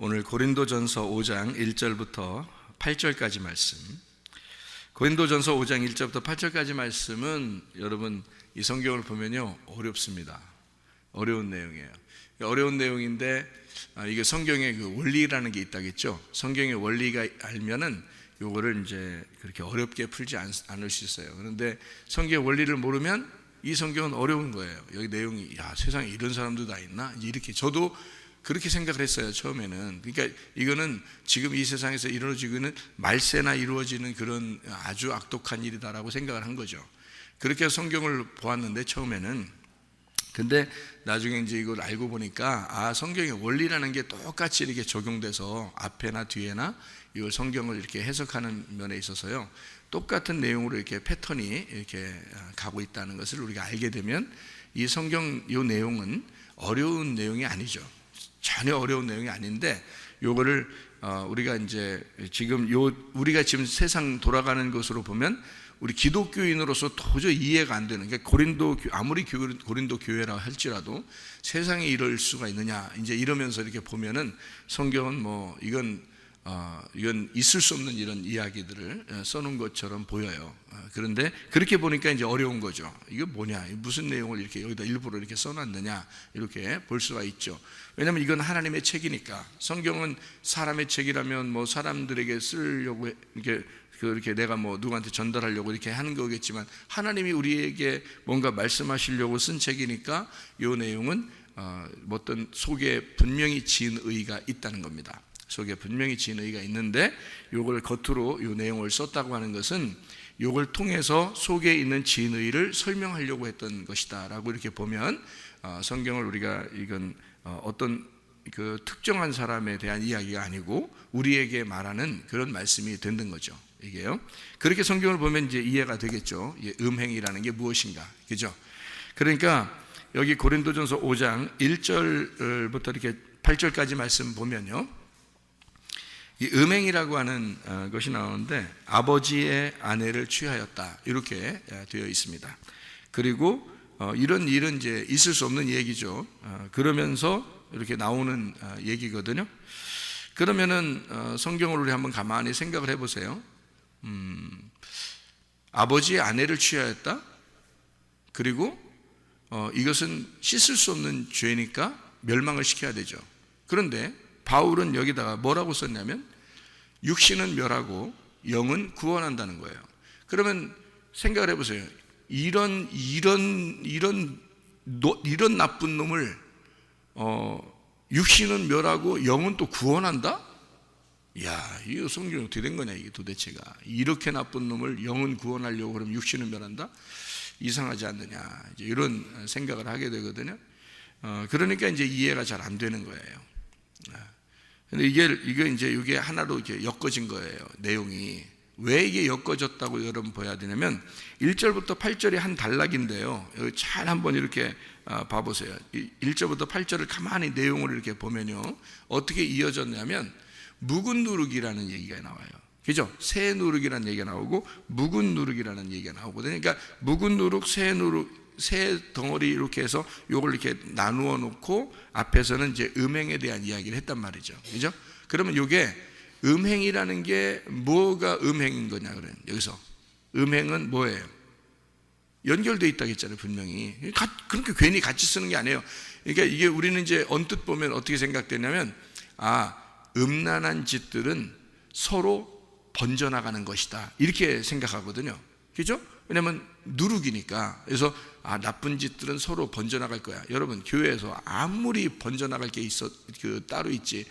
오늘 고린도전서 5장 1절부터 8절까지 말씀. 고린도전서 5장 1절부터 8절까지 말씀은 여러분 이 성경을 보면요 어렵습니다. 어려운 내용이에요. 어려운 내용인데 이게 성경의 그 원리라는 게 있다겠죠. 성경의 원리가 알면은 요거를 이제 그렇게 어렵게 풀지 않을 수 있어요. 그런데 성경의 원리를 모르면 이 성경은 어려운 거예요. 여기 내용이 세상에 이런 사람도 다 있나? 이렇게 저도 그렇게 생각을 했어요, 처음에는. 그러니까 이거는 지금 이 세상에서 이루어지고 있는 말세나 이루어지는 그런 아주 악독한 일이다라고 생각을 한 거죠. 그렇게 성경을 보았는데 처음에는. 근데 나중에 이제 이걸 알고 보니까 성경의 원리라는 게 똑같이 이렇게 적용돼서 앞에나 뒤에나 이걸 성경을 이렇게 해석하는 면에 있어서요 똑같은 내용으로 이렇게 패턴이 이렇게 가고 있다는 것을 우리가 알게 되면 이 성경 이 내용은 어려운 내용이 아니죠. 전혀 어려운 내용이 아닌데 요거를 우리가 이제 지금 우리가 지금 세상 돌아가는 것으로 보면 우리 기독교인으로서 도저히 이해가 안 되는, 그러니까 아무리 고린도 교회라 할지라도 세상에 이럴 수가 있느냐 이제 이러면서 이렇게 보면은 성경은 뭐 이건 있을 수 없는 이런 이야기들을 써놓은 것처럼 보여요. 그런데 그렇게 보니까 이제 어려운 거죠. 이거 뭐냐, 무슨 내용을 이렇게 여기다 일부러 이렇게 써놨느냐 이렇게 볼 수가 있죠. 왜냐하면 이건 하나님의 책이니까. 성경은 사람의 책이라면 뭐 사람들에게 쓰려고 이렇게 내가 뭐 누구한테 전달하려고 이렇게 하는 거겠지만 하나님이 우리에게 뭔가 말씀하시려고 쓴 책이니까 이 내용은 어떤 속에 분명히 지은 의의가 있다는 겁니다. 속에 분명히 지은 의의가 있는데 요걸 겉으로 이 내용을 썼다고 하는 것은 요걸 통해서 속에 있는 지은 의의를 설명하려고 했던 것이다 라고 이렇게 보면 성경을 우리가 이건 어떤 그 특정한 사람에 대한 이야기가 아니고 우리에게 말하는 그런 말씀이 되는 거죠. 이게요. 그렇게 성경을 보면 이제 이해가 되겠죠. 음행이라는 게 무엇인가, 그죠? 그러니까 여기 고린도전서 5장 1절부터 이렇게 8절까지 말씀 보면요, 이 음행이라고 하는 것이 나오는데 아버지의 아내를 취하였다 이렇게 되어 있습니다. 그리고 이런 일은 이제 있을 수 없는 얘기죠. 그러면서 이렇게 나오는 얘기거든요. 그러면은 성경을 우리 한번 가만히 생각을 해보세요. 아버지의 아내를 취하였다. 그리고 이것은 씻을 수 없는 죄니까 멸망을 시켜야 되죠. 그런데 바울은 여기다가 뭐라고 썼냐면 육신은 멸하고 영은 구원한다는 거예요. 그러면 생각을 해보세요. 이런 나쁜 놈을 육신은 멸하고 영은 또 구원한다? 이거 성경이 어떻게 된 거냐 이게 도대체가. 이렇게 나쁜 놈을 영은 구원하려고 그러면 육신은 멸한다? 이상하지 않느냐 이제 이런 생각을 하게 되거든요. 그러니까 이제 이해가 잘 안 되는 거예요. 근데 이게 하나로 이렇게 엮어진 거예요. 내용이 왜 이게 엮어졌다고 여러분 봐야 되냐면 1절부터 8절이 한 단락인데요. 여기 잘 한번 이렇게 봐보세요. 1절부터 8절을 가만히 내용을 이렇게 보면요, 어떻게 이어졌냐면 묵은 누룩이라는 얘기가 나와요. 그죠? 새 누룩이라는 얘기가 나오고 묵은 누룩이라는 얘기가 나오거든요. 그러니까 묵은 누룩, 새 누룩, 새 덩어리 이렇게 해서 요걸 이렇게 나누어 놓고 앞에서는 이제 음행에 대한 이야기를 했단 말이죠. 그죠? 그러면 요게 음행이라는 게 뭐가 음행인 거냐 그래요. 여기서 음행은 뭐예요? 연결되어 있다고 했잖아요. 분명히. 그렇게 괜히 같이 쓰는 게 아니에요. 그러니까 이게 우리는 이제 언뜻 보면 어떻게 생각되냐면 음란한 짓들은 서로 번져나가는 것이다 이렇게 생각하거든요. 그죠? 왜냐하면 누룩이니까. 그래서 나쁜 짓들은 서로 번져나갈 거야. 여러분 교회에서 아무리 번져나갈 게 따로 있지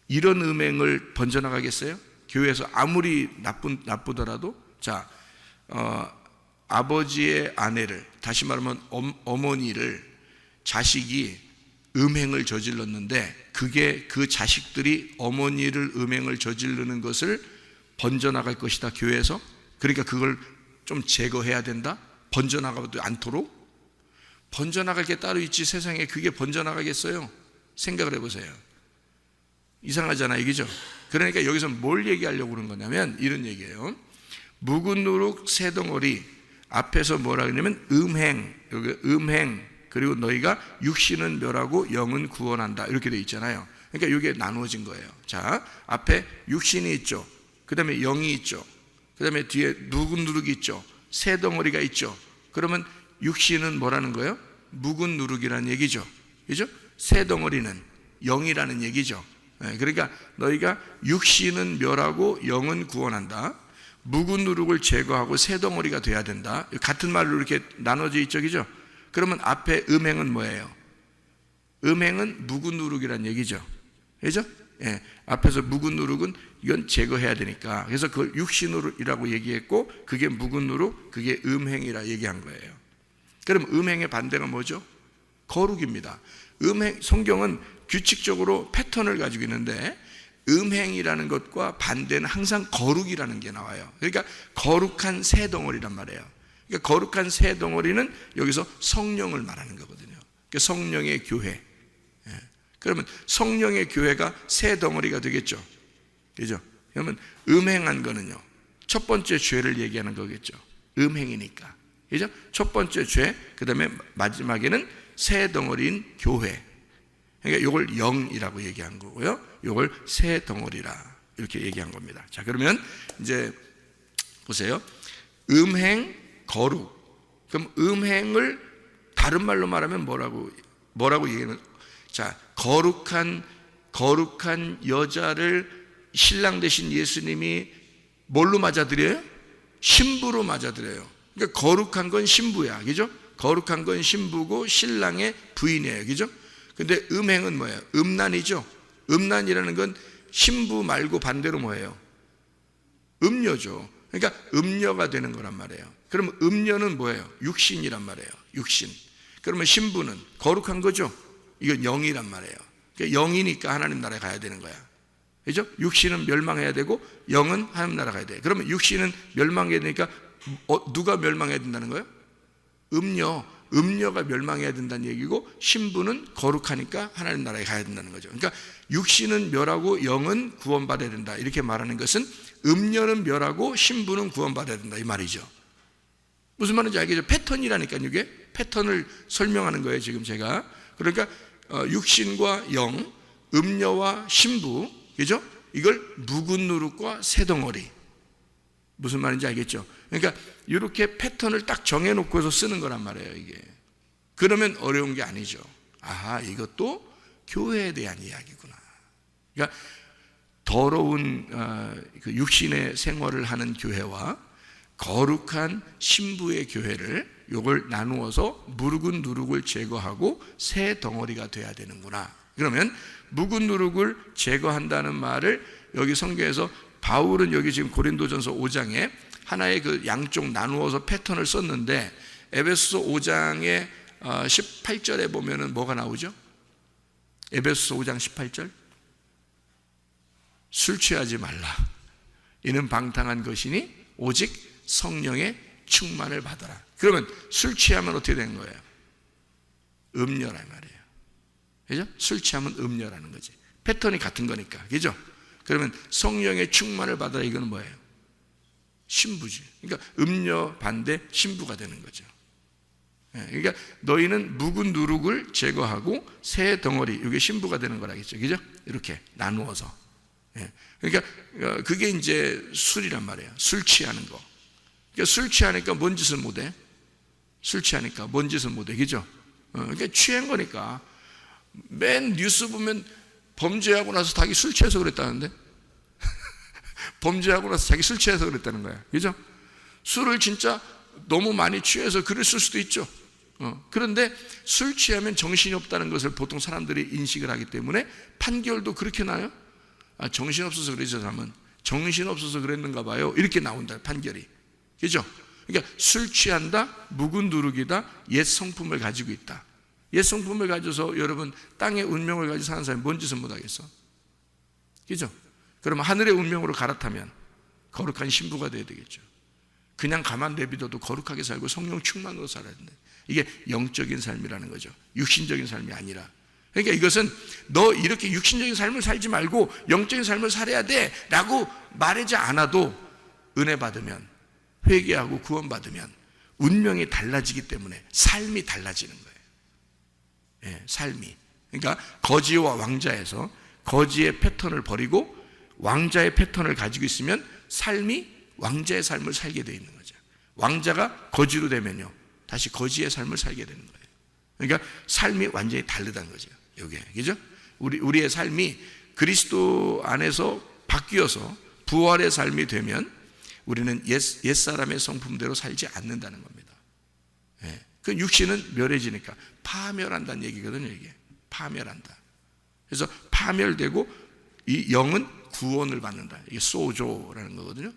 이런 음행을 번져나가겠어요? 교회에서 아무리 나쁘더라도. 자, 아버지의 아내를, 다시 말하면 어머니를 자식이 음행을 저질렀는데 그게 그 자식들이 어머니를 음행을 저지르는 것을 번져나갈 것이다 교회에서. 그러니까 그걸 좀 제거해야 된다. 번져나가도 않도록. 번져나갈 게 따로 있지 세상에 그게 번져나가겠어요? 생각을 해보세요. 이상하잖아요, 그죠? 그러니까 여기서 뭘 얘기하려고 그런 거냐면 이런 얘기예요. 묵은 누룩 새 덩어리, 앞에서 뭐라 그러냐면 음행, 그리고 너희가 육신은 멸하고 영은 구원한다 이렇게 돼 있잖아요. 그러니까 이게 나누어진 거예요. 자, 앞에 육신이 있죠. 그 다음에 영이 있죠. 그 다음에 뒤에 묵은 누룩이 있죠. 새 덩어리가 있죠. 그러면 육신은 뭐라는 거예요? 묵은 누룩이라는 얘기죠. 그죠? 새 덩어리는 영이라는 얘기죠. 그러니까 너희가 육신은 멸하고 영은 구원한다. 묵은 누룩을 제거하고 새 덩어리가 돼야 된다. 같은 말로 이렇게 나눠져 있죠. 그죠? 그러면 앞에 음행은 뭐예요? 음행은 묵은 누룩이라는 얘기죠. 그죠? 예, 앞에서 묵은 누룩은 이건 제거해야 되니까. 그래서 그걸 육신이라고 얘기했고, 그게 묵은 누룩, 그게 음행이라 얘기한 거예요. 그럼 음행의 반대가 뭐죠? 거룩입니다. 성경은 규칙적으로 패턴을 가지고 있는데, 음행이라는 것과 반대는 항상 거룩이라는 게 나와요. 그러니까 거룩한 새 덩어리란 말이에요. 그러니까 거룩한 새 덩어리는 여기서 성령을 말하는 거거든요. 그러니까 성령의 교회. 그러면 성령의 교회가 새 덩어리가 되겠죠. 그죠? 그러면 음행한 거는요, 첫 번째 죄를 얘기하는 거겠죠. 음행이니까. 그죠? 첫 번째 죄, 그 다음에 마지막에는 새 덩어리인 교회. 그러니까 이걸 영이라고 얘기한 거고요. 이걸 새 덩어리라 이렇게 얘기한 겁니다. 자, 그러면 이제 보세요. 음행, 거룩. 그럼 음행을 다른 말로 말하면 뭐라고 얘기하는? 자, 거룩한 여자를 신랑 되신 예수님이 뭘로 맞아들여요? 신부로 맞아들여요. 그러니까 거룩한 건 신부야. 그죠? 거룩한 건 신부고 신랑의 부인이에요. 그죠? 근데 음행은 뭐예요? 음란이죠. 음란이라는 건 신부 말고 반대로 뭐예요? 음녀죠. 그러니까 음녀가 되는 거란 말이에요. 그러면 음녀는 뭐예요? 육신이란 말이에요. 육신. 그러면 신부는 거룩한 거죠. 이건 영이란 말이에요. 그러니까 영이니까 하나님 나라에 가야 되는 거야. 그죠? 육신은 멸망해야 되고 영은 하나님 나라 가야 돼. 그러면 육신은 멸망해야 되니까 누가 멸망해야 된다는 거예요? 음녀가 멸망해야 된다는 얘기고, 신부는 거룩하니까 하나님 나라에 가야 된다는 거죠. 그러니까 육신은 멸하고 영은 구원받아야 된다 이렇게 말하는 것은, 음녀는 멸하고 신부는 구원받아야 된다 이 말이죠. 무슨 말인지 알겠죠? 패턴이라니까요. 이게 패턴을 설명하는 거예요 지금 제가. 그러니까 육신과 영, 음녀와 신부, 그죠? 이걸 묵은 누룩과 새 덩어리. 무슨 말인지 알겠죠? 그러니까 이렇게 패턴을 딱 정해놓고서 쓰는 거란 말이에요 이게. 그러면 어려운 게 아니죠. 아하, 이것도 교회에 대한 이야기구나. 그러니까 더러운 그 육신의 생활을 하는 교회와 거룩한 신부의 교회를 요걸 나누어서 묵은 누룩을 제거하고 새 덩어리가 돼야 되는구나. 그러면 묵은 누룩을 제거한다는 말을 여기 성경에서 바울은 여기 지금 고린도전서 5장에 하나의 그 양쪽 나누어서 패턴을 썼는데, 에베소서 5장의 18절에 보면은 뭐가 나오죠? 에베소서 5장 18절. 술 취하지 말라. 이는 방탕한 것이니 오직 성령의 충만을 받아라. 그러면 술 취하면 어떻게 되는 거예요? 음녀란 말이에요. 그죠? 술 취하면 음녀라는 거지. 패턴이 같은 거니까. 그죠? 그러면 성령의 충만을 받아라. 이건 뭐예요? 신부지. 그러니까 음녀 반대 신부가 되는 거죠. 그러니까 너희는 묵은 누룩을 제거하고 새 덩어리, 이게 신부가 되는 거라겠죠. 그죠? 이렇게 나누어서. 그러니까 그게 이제 술이란 말이에요. 술 취하는 거. 그러니까 술 취하니까 뭔 짓을 못해? 술 취하니까 뭔 짓을 못해. 그죠? 그러니까 취한 거니까. 맨 뉴스 보면 범죄하고 나서 자기 술 취해서 그랬다는데. 범죄하고 나서 자기 술 취해서 그랬다는 거야. 그죠? 술을 진짜 너무 많이 취해서 그랬을 수도 있죠. 그런데 술 취하면 정신이 없다는 것을 보통 사람들이 인식을 하기 때문에 판결도 그렇게 나요. 정신없어서 그러죠. 사람은 정신없어서 그랬는가 봐요. 이렇게 나온다 판결이. 그죠? 그러니까 술 취한다, 묵은 누룩이다, 옛 성품을 가지고 있다. 옛 성품을 가져서 여러분 땅의 운명을 가지고 사는 사람이 뭔 짓을 못하겠어? 그죠? 그러면 하늘의 운명으로 갈아타면 거룩한 신부가 돼야 되겠죠. 그냥 가만 내비둬도 거룩하게 살고 성령 충만으로 살아야 된다. 이게 영적인 삶이라는 거죠. 육신적인 삶이 아니라. 그러니까 이것은 너 이렇게 육신적인 삶을 살지 말고 영적인 삶을 살아야 돼 라고 말하지 않아도 은혜 받으면, 회개하고 구원받으면 운명이 달라지기 때문에 삶이 달라지는 거예요. 삶이. 그러니까 거지와 왕자에서 거지의 패턴을 버리고 왕자의 패턴을 가지고 있으면 삶이 왕자의 삶을 살게 되어 있는 거죠. 왕자가 거지로 되면요, 다시 거지의 삶을 살게 되는 거예요. 그러니까 삶이 완전히 다르다는 거죠. 이게, 그죠? 우리의 삶이 그리스도 안에서 바뀌어서 부활의 삶이 되면 우리는 옛사람의 성품대로 살지 않는다는 겁니다. 예. 그 육신은 멸해지니까 파멸한다는 얘기거든요. 이게 파멸한다. 그래서 파멸되고 이 영은 구원을 받는다. 이게 소조라는 거거든요.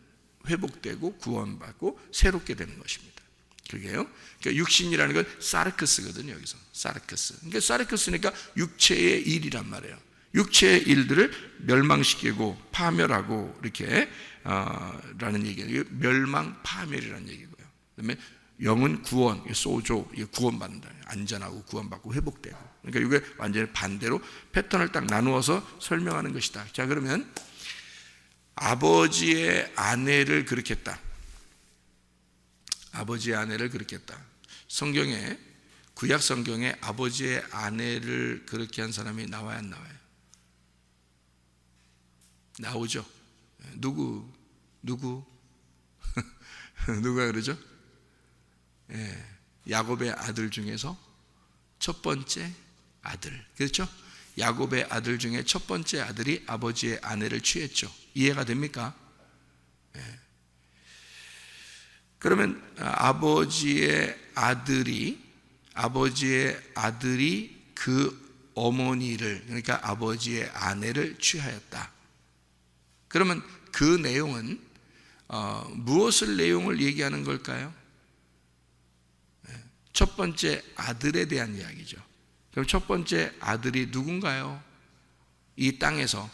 회복되고 구원받고 새롭게 되는 것입니다. 그게요. 그러니까 육신이라는 건 사르크스거든요. 여기서 사르크스. 그러니까 사르크스니까 육체의 일이란 말이에요. 육체의 일들을 멸망시키고 파멸하고 이렇게 라는 얘기예요. 멸망 파멸이라는 얘기고요. 그다음에 영은 구원, 소조, 구원받는다. 안전하고 구원받고 회복되고. 그러니까 이게 완전히 반대로 패턴을 딱 나누어서 설명하는 것이다. 자, 그러면 아버지의 아내를 그렇게 했다. 아버지의 아내를 그렇게 했다. 성경에, 구약 성경에 아버지의 아내를 그렇게 한 사람이 나와야 안 나와요? 나오죠. 누구? 누가 그러죠? 예, 야곱의 아들 중에서 첫 번째 아들. 그렇죠? 야곱의 아들 중에 첫 번째 아들이 아버지의 아내를 취했죠. 이해가 됩니까? 예. 그러면 아버지의 아들이 그 어머니를, 그러니까 아버지의 아내를 취하였다. 그러면 그 내용은 무엇을 내용을 얘기하는 걸까요? 첫 번째 아들에 대한 이야기죠. 그럼 첫 번째 아들이 누군가요? 이 땅에서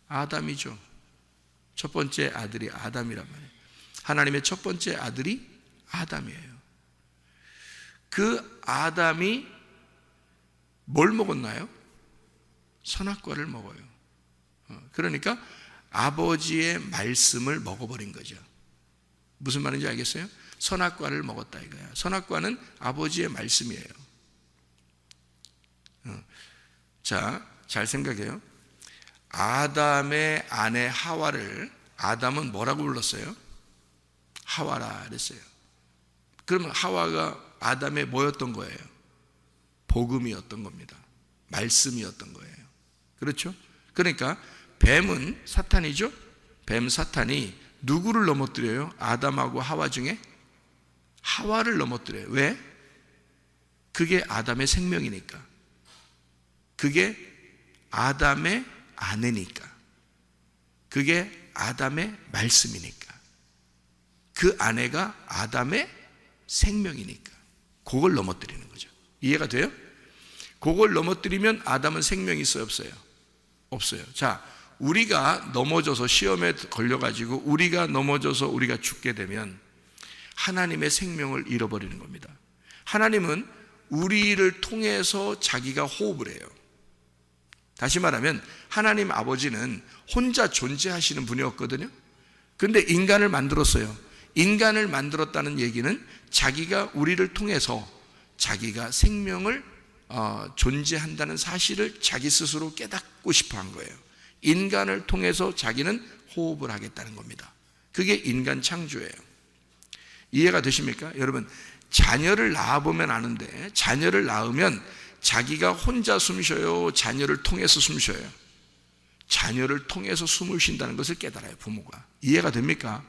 아담이죠. 첫 번째 아들이 아담이란 말이에요. 하나님의 첫 번째 아들이 아담이에요. 그 아담이 뭘 먹었나요? 선악과를 먹어요. 그러니까 아버지의 말씀을 먹어버린 거죠. 무슨 말인지 알겠어요? 선악과를 먹었다 이거야. 선악과는 아버지의 말씀이에요. 자, 잘 생각해요. 아담의 아내 하와를 아담은 뭐라고 불렀어요? 하와라 그랬어요. 그러면 하와가 아담의 뭐였던 거예요? 복음이었던 겁니다. 말씀이었던 거예요. 그렇죠? 그러니까 뱀은 사탄이죠? 뱀 사탄이 누구를 넘어뜨려요? 아담하고 하와 중에 하와를 넘어뜨려요. 왜? 그게 아담의 생명이니까. 그게 아담의 아내니까. 그게 아담의 말씀이니까. 그 아내가 아담의 생명이니까. 그걸 넘어뜨리는 거죠. 이해가 돼요? 그걸 넘어뜨리면 아담은 생명이 있어요, 없어요? 없어요. 자, 우리가 넘어져서 시험에 걸려가지고 우리가 넘어져서 우리가 죽게 되면 하나님의 생명을 잃어버리는 겁니다. 하나님은 우리를 통해서 자기가 호흡을 해요. 다시 말하면 하나님 아버지는 혼자 존재하시는 분이었거든요. 근데 인간을 만들었어요. 인간을 만들었다는 얘기는 자기가 우리를 통해서 자기가 생명을 존재한다는 사실을 자기 스스로 깨닫고 싶어 한 거예요. 인간을 통해서 자기는 호흡을 하겠다는 겁니다. 그게 인간 창조예요. 이해가 되십니까? 여러분, 자녀를 낳아보면 아는데 자녀를 낳으면 자기가 혼자 숨 쉬어요? 자녀를 통해서 숨 쉬어요? 자녀를 통해서 숨을 쉰다는 것을 깨달아요, 부모가. 이해가 됩니까?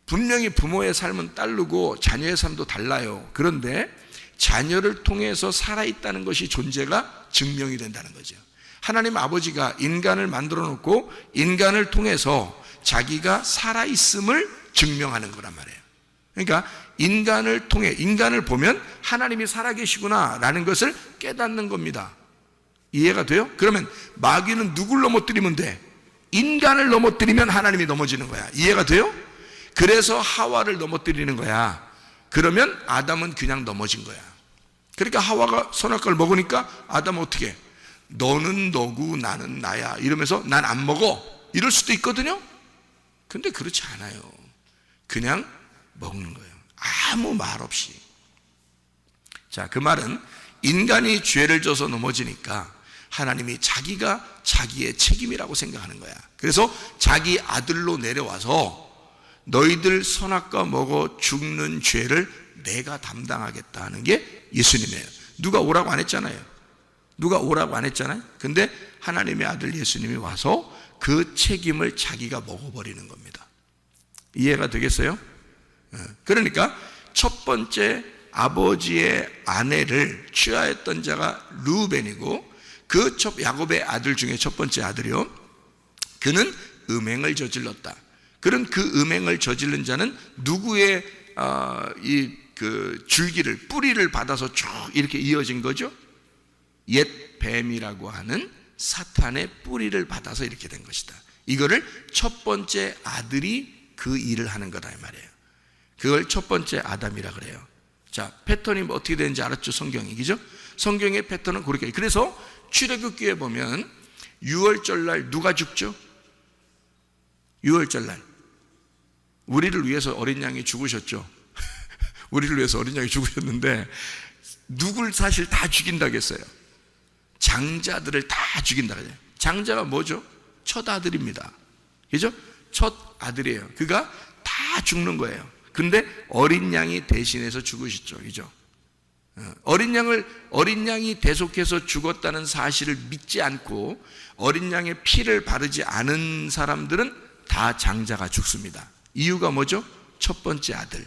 분명히 부모의 삶은 다르고 자녀의 삶도 달라요. 그런데 자녀를 통해서 살아있다는 것이 존재가 증명이 된다는 거죠. 하나님 아버지가 인간을 만들어 놓고 인간을 통해서 자기가 살아있음을 증명하는 거란 말이에요. 그러니까 인간을 통해, 인간을 보면 하나님이 살아계시구나 라는 것을 깨닫는 겁니다. 이해가 돼요? 그러면 마귀는 누굴 넘어뜨리면 돼? 인간을 넘어뜨리면 하나님이 넘어지는 거야. 이해가 돼요? 그래서 하와를 넘어뜨리는 거야. 그러면 아담은 그냥 넘어진 거야. 그러니까 하와가 선악과를 먹으니까 아담은 어떻게 해? 너는 너고 나는 나야 이러면서 난 안 먹어 이럴 수도 있거든요. 근데 그렇지 않아요. 그냥 먹는 거예요. 아무 말 없이. 자, 그 말은 인간이 죄를 져서 넘어지니까 하나님이 자기가 자기의 책임이라고 생각하는 거야. 그래서 자기 아들로 내려와서 너희들 선악과 먹어 죽는 죄를 내가 담당하겠다 하는 게 예수님이에요. 누가 오라고 안 했잖아요. 누가 오라고 안 했잖아요. 근데 하나님의 아들 예수님이 와서 그 책임을 자기가 먹어버리는 겁니다. 이해가 되겠어요? 그러니까 첫 번째 아버지의 아내를 취하였던 자가 르우벤이고, 그 야곱의 아들 중에 첫 번째 아들이요, 그는 음행을 저질렀다. 그런 그 음행을 저지른 자는 누구의 그 줄기를, 뿌리를 받아서 쭉 이렇게 이어진 거죠? 옛 뱀이라고 하는 사탄의 뿌리를 받아서 이렇게 된 것이다. 이거를 첫 번째 아들이 그 일을 하는 거다 이 말이에요. 그걸 첫 번째 아담이라 그래요. 자, 패턴이 뭐 어떻게 되는지 알았죠? 성경이, 그죠? 성경의 패턴은 그렇게. 그래서 출애굽기에 보면 유월절날 누가 죽죠? 유월절날 우리를 위해서 어린 양이 죽으셨죠. 우리를 위해서 어린 양이 죽으셨는데 누굴 사실 다 죽인다고 했어요. 장자들을 다 죽인다고 해요. 장자가 뭐죠? 첫 아들입니다. 그죠? 첫 아들이에요. 그가 다 죽는 거예요. 근데 어린 양이 대신해서 죽으시죠. 그죠? 어린 양이 대속해서 죽었다는 사실을 믿지 않고 어린 양의 피를 바르지 않은 사람들은 다 장자가 죽습니다. 이유가 뭐죠? 첫 번째 아들.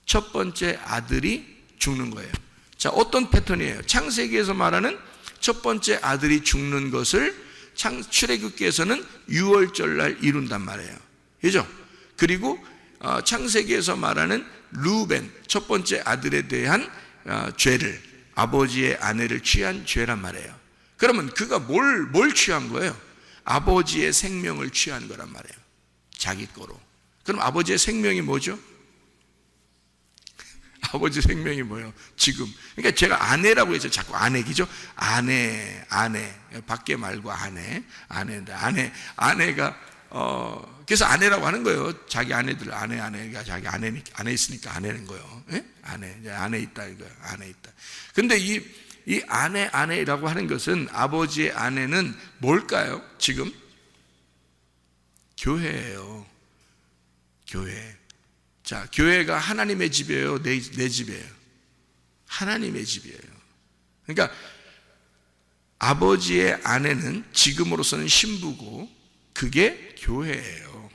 첫 번째 아들이 죽는 거예요. 자, 어떤 패턴이에요? 창세기에서 말하는 첫 번째 아들이 죽는 것을 출애굽기에서는 유월절날 이룬단 말이에요. 그죠? 그리고 창세기에서 말하는 르우벤, 첫 번째 아들에 대한 죄를, 아버지의 아내를 취한 죄란 말이에요. 그러면 그가 뭘 취한 거예요? 아버지의 생명을 취한 거란 말이에요. 자기 거로. 그럼 아버지의 생명이 뭐죠? 아버지 생명이 뭐예요? 지금. 그러니까 제가 아내라고 해서 자꾸 아내기죠? 아내. 밖에 말고 아내가, 그래서 아내라고 하는 거예요. 자기 아내들, 아내가 자기 아내 있으니까 아내는 거예요. 예? 아내 있다, 이거예요. 아내 있다. 근데 이 아내라고 하는 것은, 아버지의 아내는 뭘까요? 지금? 교회예요. 교회. 자, 교회가 하나님의 집이에요? 내 집이에요? 하나님의 집이에요. 그러니까 아버지의 아내는 지금으로서는 신부고 그게 교회예요.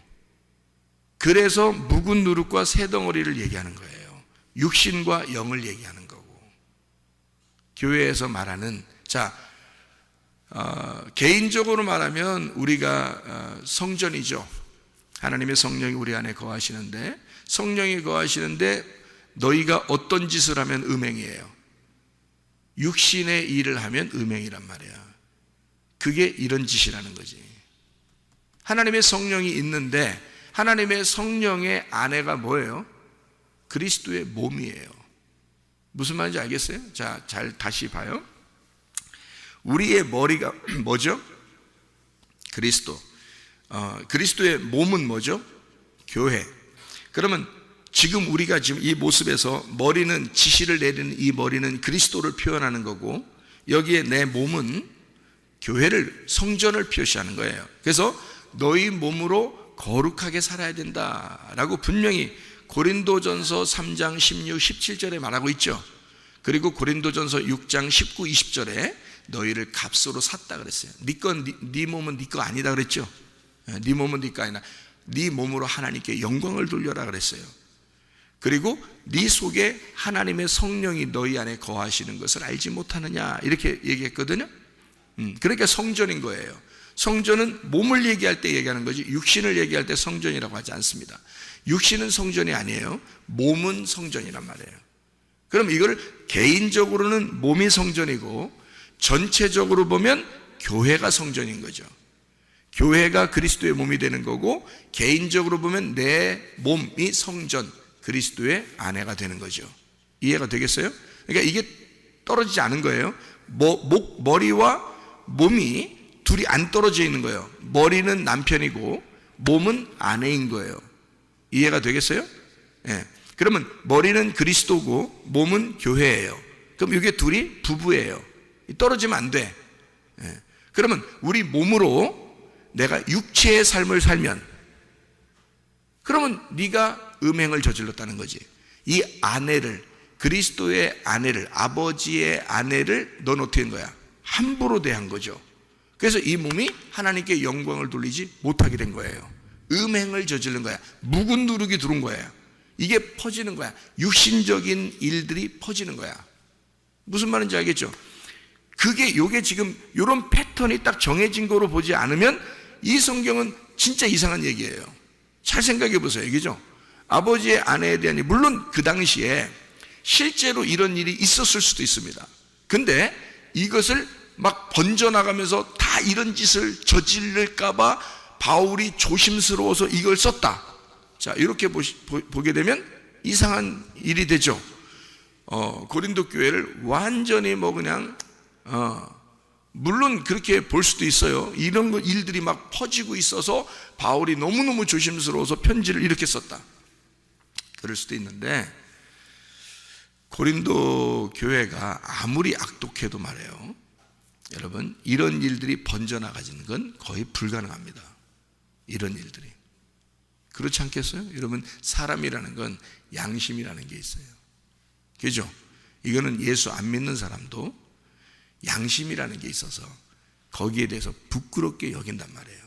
그래서 묵은 누룩과 새덩어리를 얘기하는 거예요. 육신과 영을 얘기하는 거고. 교회에서 말하는, 자, 개인적으로 말하면 우리가 성전이죠. 하나님의 성령이 우리 안에 거하시는데, 성령이 거하시는데 너희가 어떤 짓을 하면 음행이에요? 육신의 일을 하면 음행이란 말이야. 그게 이런 짓이라는 거지. 하나님의 성령이 있는데 하나님의 성령의 아내가 뭐예요? 그리스도의 몸이에요. 무슨 말인지 알겠어요? 자, 잘 다시 봐요. 우리의 머리가 뭐죠? 그리스도. 그리스도의 몸은 뭐죠? 교회. 그러면 지금 우리가 지금 이 모습에서 머리는, 지시를 내리는 이 머리는 그리스도를 표현하는 거고, 여기에 내 몸은 교회를, 성전을 표시하는 거예요. 그래서 너희 몸으로 거룩하게 살아야 된다라고 분명히 고린도전서 3장 16, 17절에 말하고 있죠. 그리고 고린도전서 6장 19, 20절에 너희를 값으로 샀다 그랬어요. 네 몸은 네 거 아니다 그랬죠. 네 몸은 네 거 아니라 네 몸으로 하나님께 영광을 돌려라 그랬어요. 그리고 네 속에 하나님의 성령이 너희 안에 거하시는 것을 알지 못하느냐, 이렇게 얘기했거든요. 그러니까 성전인 거예요. 성전은 몸을 얘기할 때 얘기하는 거지, 육신을 얘기할 때 성전이라고 하지 않습니다. 육신은 성전이 아니에요. 몸은 성전이란 말이에요. 그럼 이걸 개인적으로는 몸이 성전이고 전체적으로 보면 교회가 성전인 거죠. 교회가 그리스도의 몸이 되는 거고, 개인적으로 보면 내 몸이 성전, 그리스도의 아내가 되는 거죠. 이해가 되겠어요? 그러니까 이게 떨어지지 않은 거예요. 머리와 몸이 둘이 안 떨어져 있는 거예요. 머리는 남편이고 몸은 아내인 거예요. 이해가 되겠어요? 예. 그러면 머리는 그리스도고 몸은 교회예요. 그럼 이게 둘이 부부예요. 떨어지면 안 돼. 그러면 우리 몸으로 내가 육체의 삶을 살면, 그러면 네가 음행을 저질렀다는 거지. 이 아내를, 그리스도의 아내를, 아버지의 아내를 넌 어떻게 한 거야? 함부로 대한 거죠. 그래서 이 몸이 하나님께 영광을 돌리지 못하게 된 거예요. 음행을 저지른 거야. 묵은 누룩이 들어온 거예요. 이게 퍼지는 거야. 육신적인 일들이 퍼지는 거야. 무슨 말인지 알겠죠? 요게 지금 이런 패턴이 딱 정해진 거로 보지 않으면 이 성경은 진짜 이상한 얘기예요. 잘 생각해 보세요. 이게죠. 아버지의 아내에 대한, 물론 그 당시에 실제로 이런 일이 있었을 수도 있습니다. 근데 이것을 막 번져나가면서 다 이런 짓을 저질릴까봐 바울이 조심스러워서 이걸 썼다. 자, 이렇게 보게 되면 이상한 일이 되죠. 고린도 교회를 완전히 그냥 물론 그렇게 볼 수도 있어요. 이런 일들이 막 퍼지고 있어서 바울이 너무너무 조심스러워서 편지를 이렇게 썼다. 그럴 수도 있는데, 고린도 교회가 아무리 악독해도 말해요, 여러분, 이런 일들이 번져나가지는 건 거의 불가능합니다. 이런 일들이. 그렇지 않겠어요? 여러분, 사람이라는 건 양심이라는 게 있어요. 그죠? 이거는 예수 안 믿는 사람도 양심이라는 게 있어서 거기에 대해서 부끄럽게 여긴단 말이에요.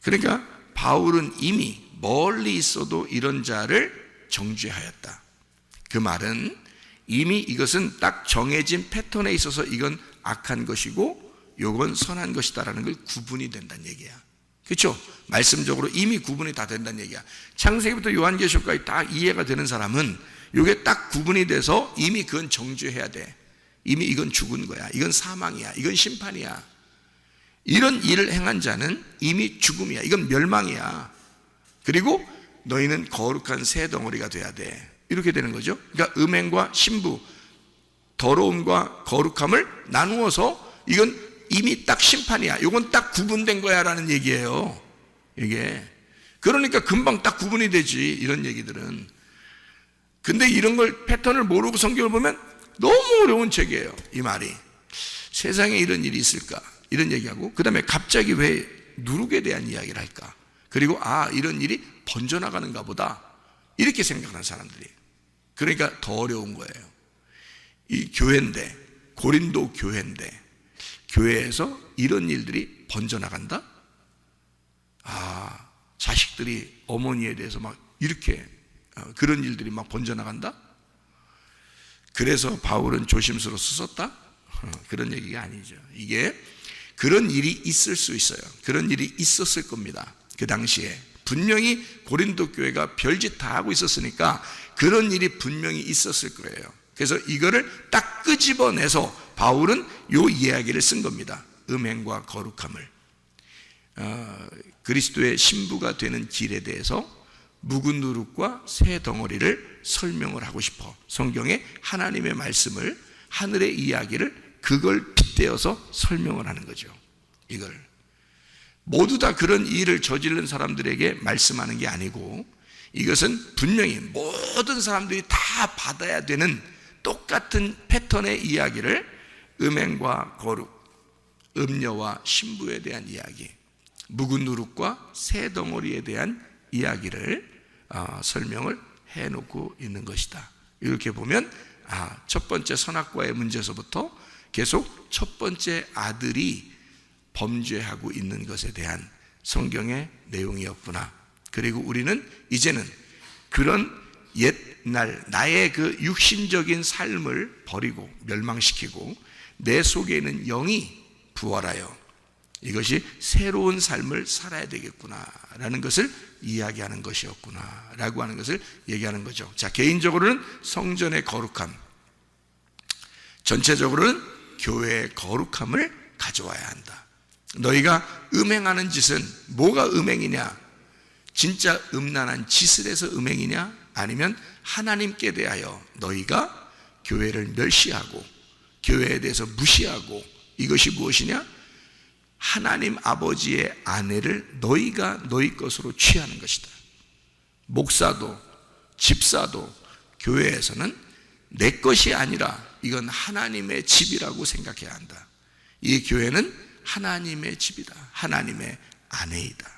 그러니까 바울은 이미 멀리 있어도 이런 자를 정죄하였다. 그 말은 이미 이것은 딱 정해진 패턴에 있어서 이건 악한 것이고 이건 선한 것이다라는 걸 구분이 된다는 얘기야. 그렇죠? 말씀적으로 이미 구분이 다 된다는 얘기야. 창세기부터 요한계시록까지 다 이해가 되는 사람은 이게 딱 구분이 돼서 이미 그건 정죄해야 돼. 이미 이건 죽은 거야. 이건 사망이야. 이건 심판이야. 이런 일을 행한 자는 이미 죽음이야. 이건 멸망이야. 그리고 너희는 거룩한 새 덩어리가 돼야 돼. 이렇게 되는 거죠. 그러니까 음행과 신부, 더러움과 거룩함을 나누어서 이건 이미 딱 심판이야. 이건 딱 구분된 거야 라는 얘기예요. 이게. 그러니까 금방 딱 구분이 되지, 이런 얘기들은. 근데 이런 걸 패턴을 모르고 성경을 보면 너무 어려운 책이에요. 이 말이. 세상에 이런 일이 있을까? 이런 얘기하고, 그 다음에 갑자기 왜 누룩에 대한 이야기를 할까? 그리고 이런 일이 번져나가는가 보다. 이렇게 생각하는 사람들이. 그러니까 더 어려운 거예요. 이 교회인데, 고린도 교회인데, 교회에서 이런 일들이 번져나간다? 자식들이 어머니에 대해서 막 이렇게 그런 일들이 막 번져나간다? 그래서 바울은 조심스러워서 썼다? 그런 얘기가 아니죠. 이게 그런 일이 있을 수 있어요. 그런 일이 있었을 겁니다. 그 당시에 분명히 고린도 교회가 별짓 다 하고 있었으니까 그런 일이 분명히 있었을 거예요. 그래서 이거를 딱 끄집어내서 바울은 요 이야기를 쓴 겁니다. 음행과 거룩함을. 그리스도의 신부가 되는 길에 대해서 묵은 누룩과 새 덩어리를 설명을 하고 싶어 성경에 하나님의 말씀을, 하늘의 이야기를 그걸 빗대어서 설명을 하는 거죠. 이걸 모두 다 그런 일을 저지른 사람들에게 말씀하는 게 아니고, 이것은 분명히 모든 사람들이 다 받아야 되는 똑같은 패턴의 이야기를, 음행과 거룩, 음녀와 신부에 대한 이야기, 묵은 누룩과 새 덩어리에 대한 이야기를 설명을 해놓고 있는 것이다. 이렇게 보면 첫 번째 선악과의 문제에서부터 계속 첫 번째 아들이 범죄하고 있는 것에 대한 성경의 내용이었구나. 그리고 우리는 이제는 그런 옛날 나의 그 육신적인 삶을 버리고 멸망시키고 내 속에 있는 영이 부활하여 이것이 새로운 삶을 살아야 되겠구나라는 것을 이야기하는 것이었구나라고 하는 것을 얘기하는 거죠. 자, 개인적으로는 성전의 거룩함, 전체적으로는 교회의 거룩함을 가져와야 한다. 너희가 음행하는 짓은 뭐가 음행이냐? 진짜 음란한 짓을 해서 음행이냐? 아니면 하나님께 대하여 너희가 교회를 멸시하고 교회에 대해서 무시하고, 이것이 무엇이냐? 하나님 아버지의 아내를 너희가 너희 것으로 취하는 것이다. 목사도 집사도 교회에서는 내 것이 아니라 이건 하나님의 집이라고 생각해야 한다. 이 교회는 하나님의 집이다. 하나님의 아내이다.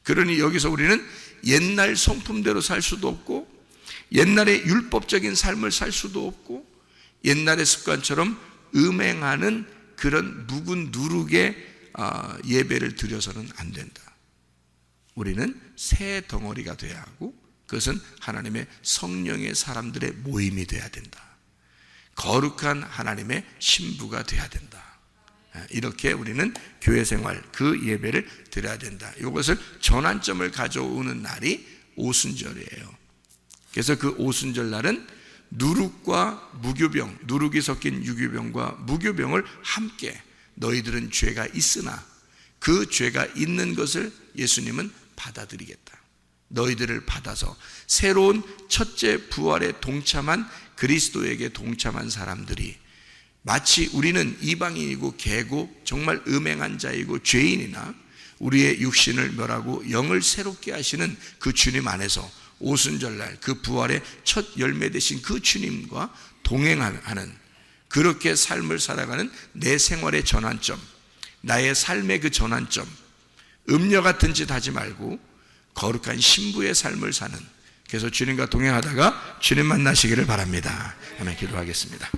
그러니 여기서 우리는 옛날 성품대로 살 수도 없고, 옛날의 율법적인 삶을 살 수도 없고, 옛날의 습관처럼 음행하는 그런 묵은 누룩의 예배를 드려서는 안 된다. 우리는 새 덩어리가 돼야 하고, 그것은 하나님의 성령의 사람들의 모임이 돼야 된다. 거룩한 하나님의 신부가 돼야 된다. 이렇게 우리는 교회 생활, 그 예배를 드려야 된다. 이것을 전환점을 가져오는 날이 오순절이에요. 그래서 그 오순절 날은 누룩과 무교병, 누룩이 섞인 유교병과 무교병을 함께, 너희들은 죄가 있으나 그 죄가 있는 것을 예수님은 받아들이겠다. 너희들을 받아서 새로운 첫째 부활에 동참한, 그리스도에게 동참한 사람들이, 마치 우리는 이방인이고 개고 정말 음행한 자이고 죄인이나 우리의 육신을 멸하고 영을 새롭게 하시는 그 주님 안에서 오순절날 그 부활의 첫 열매 되신 그 주님과 동행하는, 그렇게 삶을 살아가는 내 생활의 전환점, 나의 삶의 그 전환점, 음녀 같은 짓 하지 말고 거룩한 신부의 삶을 사는, 그래서 주님과 동행하다가 주님 만나시기를 바랍니다. 아멘. 기도하겠습니다.